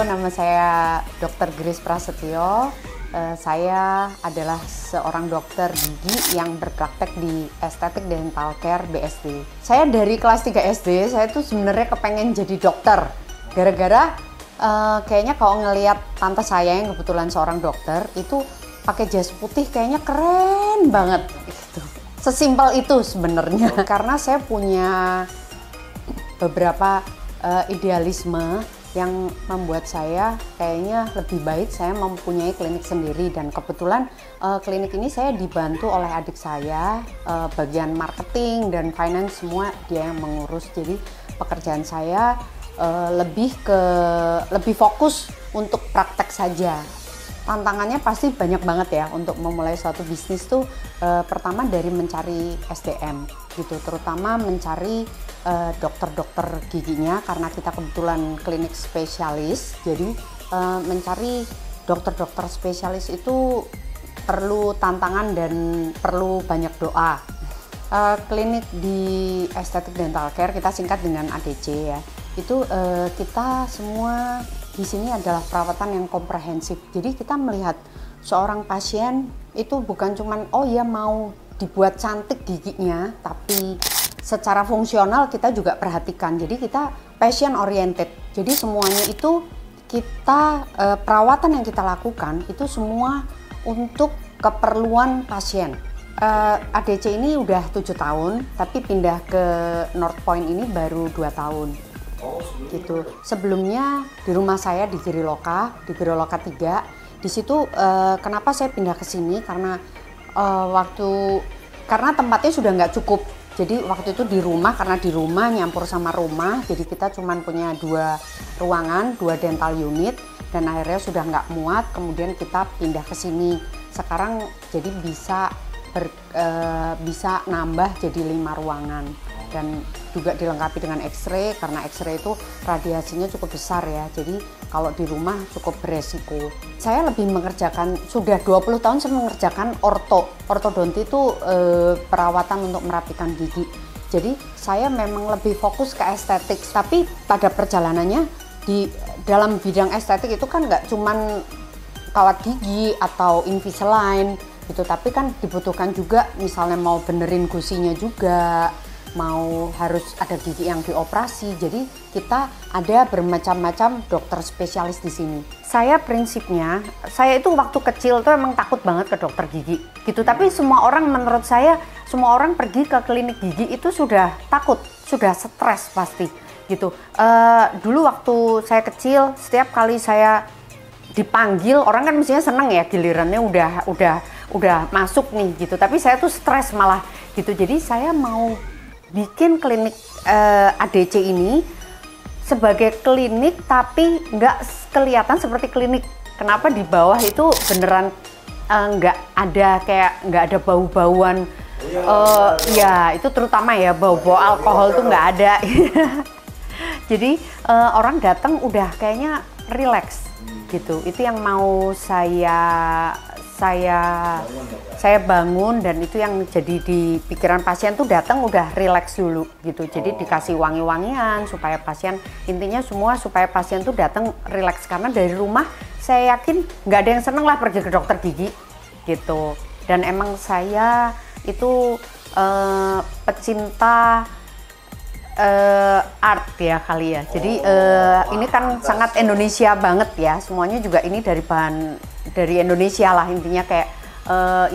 nama saya Dr. Grace Prasetyo. Saya adalah seorang dokter gigi yang berpraktek di Estetik Dental Care BSD. Saya dari kelas 3 SD, saya tuh sebenarnya kepengen jadi dokter. Gara-gara kayaknya kalau ngelihat tante saya yang kebetulan seorang dokter, itu pakai jas putih kayaknya keren banget. Gitu. Sesimpel itu sebenarnya. Karena saya punya beberapa idealisme yang membuat saya kayaknya lebih baik saya mempunyai klinik sendiri, dan kebetulan klinik ini saya dibantu oleh adik saya, bagian marketing dan finance semua dia yang mengurus. Jadi pekerjaan saya lebih fokus untuk praktek saja. Tantangannya pasti banyak banget ya untuk memulai suatu bisnis tuh. Pertama dari mencari SDM gitu, terutama mencari dokter-dokter giginya, karena kita kebetulan klinik spesialis. Jadi mencari dokter-dokter spesialis itu perlu tantangan dan perlu banyak doa. Klinik di Estetik Dental Care, kita singkat dengan ADC ya, itu kita semua di sini adalah perawatan yang komprehensif. Jadi kita melihat seorang pasien itu bukan cuman oh ya mau dibuat cantik giginya, tapi secara fungsional kita juga perhatikan. Jadi kita patient oriented. Jadi semuanya itu kita perawatan yang kita lakukan itu semua untuk keperluan pasien. ADC ini udah 7 tahun, tapi pindah ke North Point ini baru 2 tahun. Gitu. Sebelumnya di rumah saya di Giriloka 3. Di situ kenapa saya pindah ke sini karena karena tempatnya sudah nggak cukup. Jadi waktu itu di rumah, karena di rumah nyampur sama rumah, jadi kita cuma punya 2 ruangan, 2 dental unit, dan akhirnya sudah nggak muat, kemudian kita pindah ke sini. Sekarang jadi bisa nambah jadi 5 ruangan, dan juga dilengkapi dengan X-ray, karena X-ray itu radiasinya cukup besar ya, jadi kalau di rumah cukup beresiko. Saya lebih mengerjakan, sudah 20 tahun saya mengerjakan ortodonti itu perawatan untuk merapikan gigi. Jadi saya memang lebih fokus ke estetik, tapi pada perjalanannya di dalam bidang estetik itu kan nggak cuman kawat gigi atau Invisalign gitu, tapi kan dibutuhkan juga misalnya mau benerin gusinya juga, mau harus ada gigi yang dioperasi. Jadi kita ada bermacam-macam dokter spesialis di sini. Saya prinsipnya, saya itu waktu kecil tuh emang takut banget ke dokter gigi gitu. Tapi semua orang, menurut saya, semua orang pergi ke klinik gigi itu sudah takut, sudah stres pasti gitu. Dulu waktu saya kecil, setiap kali saya dipanggil, orang kan mestinya seneng ya, gilirannya udah masuk nih gitu. Tapi saya tuh stres malah gitu. Jadi saya mau bikin klinik ADC ini sebagai klinik tapi nggak kelihatan seperti klinik. Kenapa di bawah itu beneran nggak ada bau-bauan. Ya itu terutama ya bau-bau alkohol tuh nggak ada. Jadi orang datang udah kayaknya relax gitu. Itu yang mau saya bangun, dan itu yang jadi di pikiran pasien tuh datang udah relax dulu gitu. Jadi dikasih wangi-wangian supaya pasien, intinya semua supaya pasien tuh datang relax, karena dari rumah saya yakin nggak ada yang seneng lah pergi ke dokter gigi gitu. Dan emang saya itu pecinta art ya kali ya. Jadi ini kan sangat Indonesia banget ya, semuanya juga ini dari bahan dari Indonesia lah intinya, kayak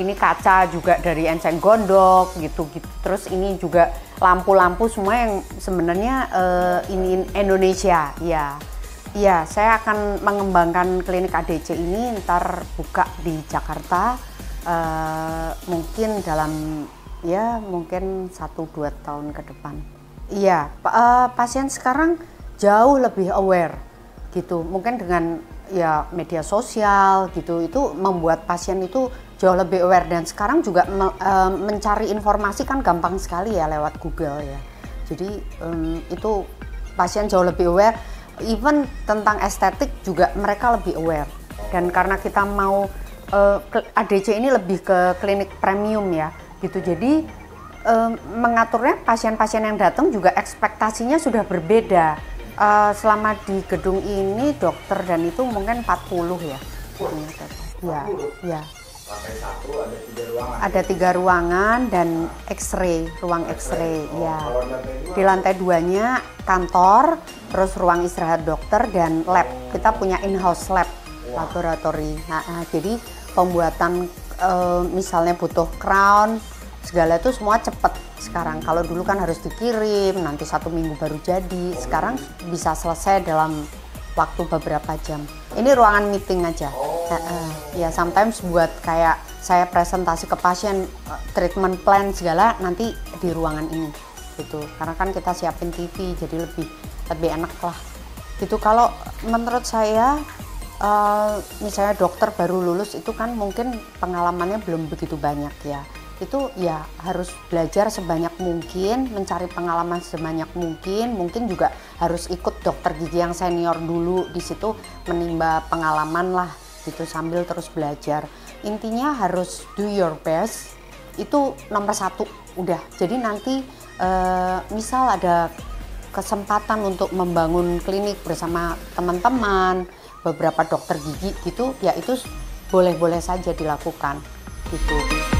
ini kaca juga dari Enceng Gondok gitu. Terus ini juga lampu-lampu semua yang sebenarnya ini Indonesia ya. Iya, saya akan mengembangkan klinik ADC ini ntar buka di Jakarta, mungkin dalam mungkin 1-2 tahun ke depan. Iya, pasien sekarang jauh lebih aware gitu, mungkin dengan ya media sosial gitu, itu membuat pasien itu jauh lebih aware. Dan sekarang juga mencari informasi kan gampang sekali ya lewat Google ya. Jadi itu pasien jauh lebih aware, even tentang estetik juga mereka lebih aware. Dan karena kita mau ADC ini lebih ke klinik premium ya gitu, jadi mengaturnya pasien-pasien yang datang juga ekspektasinya sudah berbeda. Selama di gedung ini dokter dan itu mungkin 40 ya. Ya, ya. Lantai 1 ada 3 ruangan. Ada 3 ruangan dan X-ray, ruang X-ray. Ya. Di lantai 2-nya kantor, terus ruang istirahat dokter dan lab. Kita punya in-house lab, laboratori. Nah, jadi pembuatan misalnya butuh crown, segala itu semua cepet sekarang. Kalau dulu kan harus dikirim, nanti 1 minggu baru jadi. Sekarang bisa selesai dalam waktu beberapa jam. Ini ruangan meeting aja. Ya sometimes buat kayak saya presentasi ke pasien, treatment plan segala nanti di ruangan ini gitu. Karena kan kita siapin TV jadi lebih enak lah. Gitu. Kalau menurut saya misalnya dokter baru lulus itu kan mungkin pengalamannya belum begitu banyak ya. Itu ya harus belajar sebanyak mungkin, mencari pengalaman sebanyak mungkin juga harus ikut dokter gigi yang senior dulu di situ menimba pengalaman lah gitu sambil terus belajar. Intinya harus do your best, itu nomor 1 udah. Jadi nanti misal ada kesempatan untuk membangun klinik bersama teman-teman, beberapa dokter gigi gitu, ya itu boleh-boleh saja dilakukan gitu.